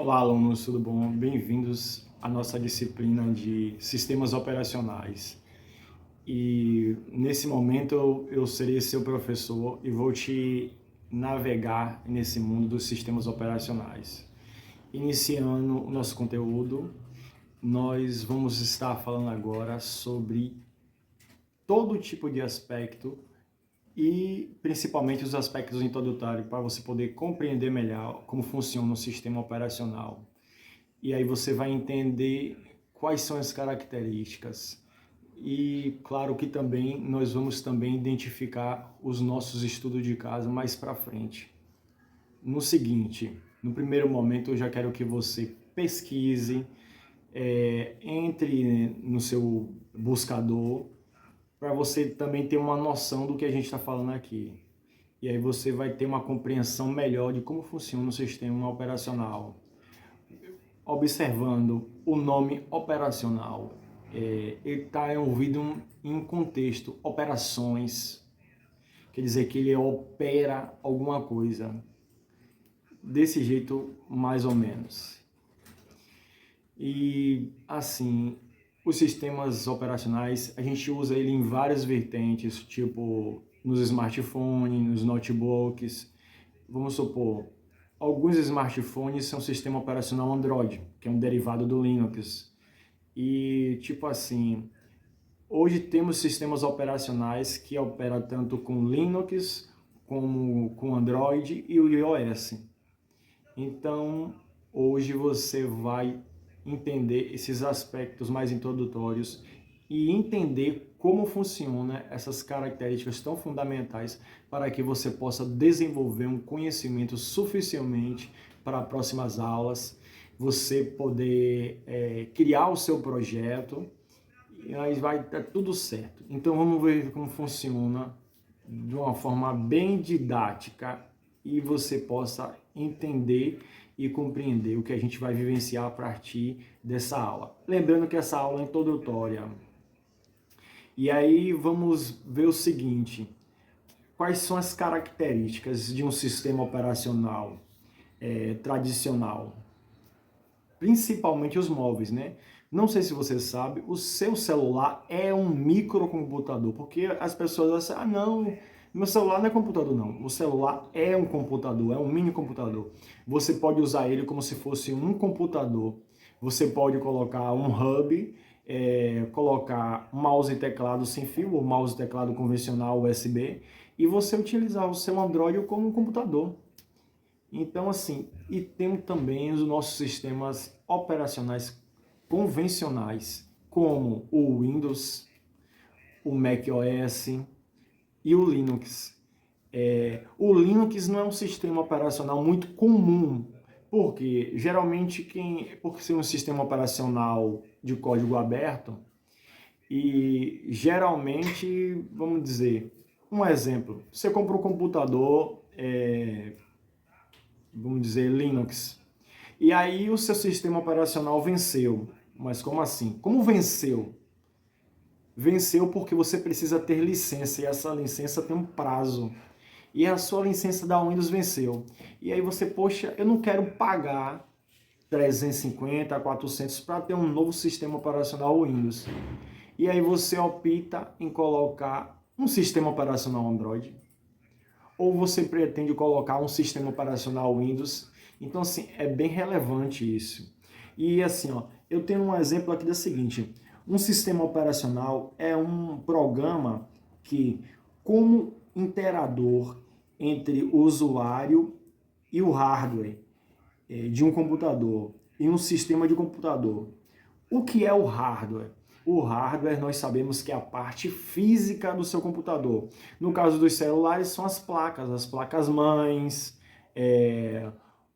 Olá, alunos, tudo bom? Bem-vindos à nossa disciplina de sistemas operacionais. E nesse momento eu serei seu professor e vou te navegar nesse mundo dos sistemas operacionais. Iniciando o nosso conteúdo, nós vamos estar falando agora sobre todo tipo de aspecto e principalmente os aspectos introdutórios para você poder compreender melhor como funciona o sistema operacional. E aí você vai entender quais são as características. E claro que também nós vamos também identificar os nossos estudos de casa mais para frente. No seguinte, no primeiro momento eu já quero que você pesquise, entre no seu buscador, para você também ter uma noção do que a gente está falando aqui. E aí você vai ter uma compreensão melhor de como funciona o sistema operacional. Observando o nome operacional, ele está envolvido em um contexto, operações, quer dizer que ele opera alguma coisa, desse jeito mais ou menos. E assim, os sistemas operacionais, a gente usa ele em várias vertentes, tipo nos smartphones, nos notebooks. Vamos supor, alguns smartphones são sistema operacional Android, que é um derivado do Linux. E tipo assim, hoje temos sistemas operacionais que operam tanto com Linux como com Android e o iOS. Então, hoje você vai entender esses aspectos mais introdutórios e entender como funciona essas características tão fundamentais para que você possa desenvolver um conhecimento suficiente para próximas aulas, você poder criar o seu projeto e aí vai dar tudo certo. Então vamos ver como funciona de uma forma bem didática e você possa entender e compreender o que a gente vai vivenciar a partir dessa aula. Lembrando que essa aula é introdutória. E aí vamos ver o seguinte: quais são as características de um sistema operacional tradicional? Principalmente os móveis, né? Não sei se você sabe, o seu celular é um microcomputador, porque as pessoas dizem, não, meu celular não é computador não, o celular é um computador, é um mini computador. Você pode usar ele como se fosse um computador, você pode colocar um hub, colocar mouse e teclado sem fio, ou mouse e teclado convencional USB, e você utilizar o seu Android como um computador. Então, assim, e temos também os nossos sistemas operacionais convencionais, como o Windows, o macOS e o Linux. O Linux não é um sistema operacional muito comum, porque geralmente por ser um sistema operacional de código aberto, e geralmente, vamos dizer, um exemplo, você compra um computador, vamos dizer, Linux. E aí o seu sistema operacional venceu. Mas como assim? Como venceu? Venceu porque você precisa ter licença e essa licença tem um prazo. E a sua licença da Windows venceu. E aí você, poxa, eu não quero pagar 350, 400 para ter um novo sistema operacional Windows. E aí você opta em colocar um sistema operacional Android, ou você pretende colocar um sistema operacional Windows. Então, assim, é bem relevante isso. E assim, ó, eu tenho um exemplo aqui da seguinte: um sistema operacional é um programa que, como interador entre o usuário e o hardware de um computador, em um sistema de computador. O que é o hardware? O hardware nós sabemos que é a parte física do seu computador. No caso dos celulares são as placas mães,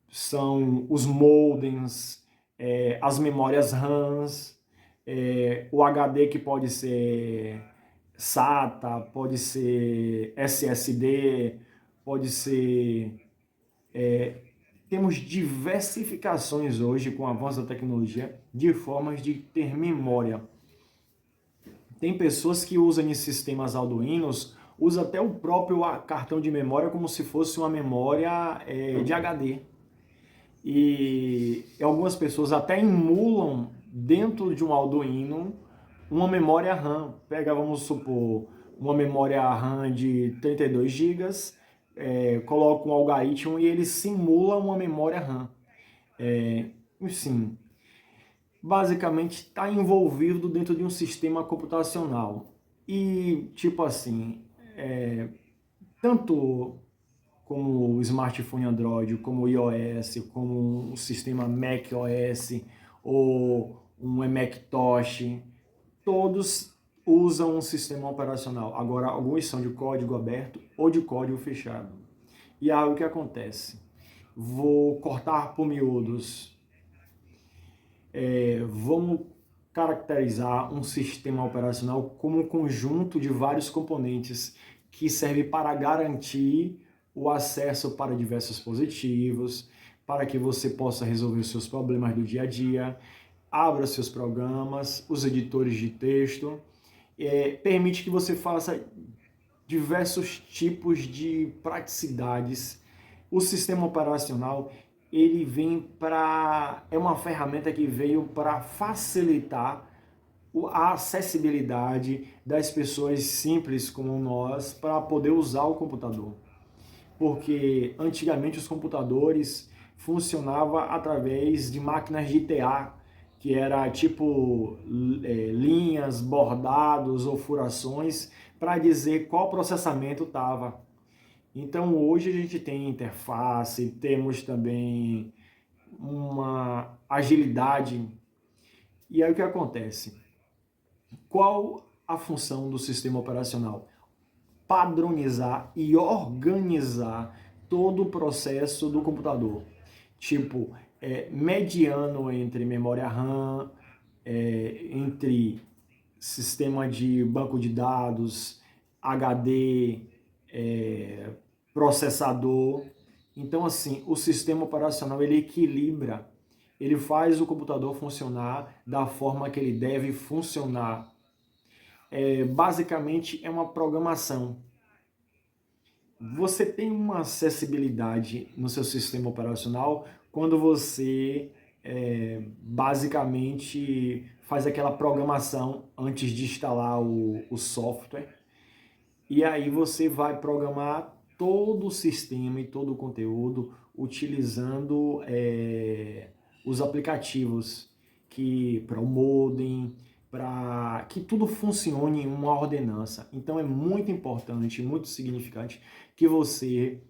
são os modems, as memórias RAMs, o HD que pode ser SATA, pode ser SSD, pode ser... Temos diversificações hoje com o avanço da tecnologia de formas de ter memória. Tem pessoas que usam em sistemas Arduinos, usa até o próprio cartão de memória como se fosse uma memória de HD. E algumas pessoas até emulam dentro de um Arduino uma memória RAM. Pega, vamos supor, uma memória RAM de 32 GB, coloca um algoritmo e ele simula uma memória RAM. Sim, basicamente está envolvido dentro de um sistema computacional. E, tipo assim, tanto como o smartphone Android, como o iOS, como o sistema macOS ou um Macintosh, todos usam um sistema operacional. Agora, alguns são de código aberto ou de código fechado. E aí o que acontece? Vou cortar por miúdos. Vamos caracterizar um sistema operacional como um conjunto de vários componentes que serve para garantir o acesso para diversos dispositivos, para que você possa resolver os seus problemas do dia a dia, abra seus programas, os editores de texto, permite que você faça diversos tipos de praticidades. O sistema operacional, ele vem para... é uma ferramenta que veio para facilitar a acessibilidade das pessoas simples como nós para poder usar o computador. Porque antigamente os computadores funcionavam através de máquinas de TA, que era tipo linhas, bordados ou furações para dizer qual processamento estava. Então hoje a gente tem interface, temos também uma agilidade. E aí o que acontece? Qual a função do sistema operacional? Padronizar e organizar todo o processo do computador. Tipo, mediano entre memória RAM, entre sistema de banco de dados, HD, processador. Então, assim, o sistema operacional ele equilibra, ele faz o computador funcionar da forma que ele deve funcionar. Basicamente, é uma programação. Você tem uma acessibilidade no seu sistema operacional quando você basicamente faz aquela programação antes de instalar o software. E aí você vai programar todo o sistema e todo o conteúdo utilizando os aplicativos para o modem, para que tudo funcione em uma ordenança. Então é muito importante, muito significante que você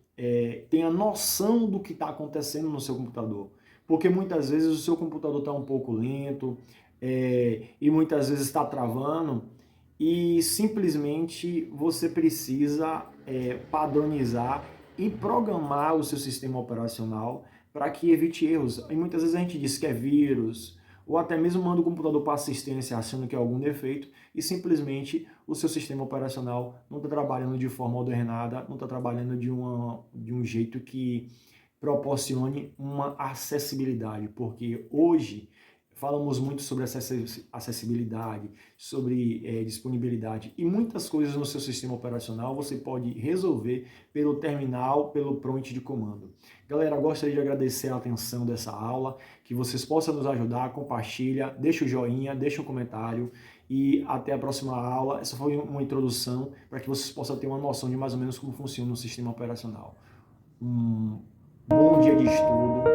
tenha noção do que está acontecendo no seu computador. Porque muitas vezes o seu computador está um pouco lento e muitas vezes está travando e simplesmente você precisa padronizar e programar o seu sistema operacional para que evite erros. E muitas vezes a gente diz que é vírus, ou até mesmo manda o computador para assistência achando que é algum defeito e simplesmente o seu sistema operacional não está trabalhando de forma ordenada, não está trabalhando de um jeito que proporcione uma acessibilidade, porque hoje falamos muito sobre acessibilidade, sobre disponibilidade e muitas coisas no seu sistema operacional você pode resolver pelo terminal, pelo prompt de comando. Galera, gostaria de agradecer a atenção dessa aula, que vocês possam nos ajudar, compartilha, deixa o joinha, deixa um comentário e até a próxima aula. Essa foi uma introdução para que vocês possam ter uma noção de mais ou menos como funciona o sistema operacional. Um bom dia de estudo.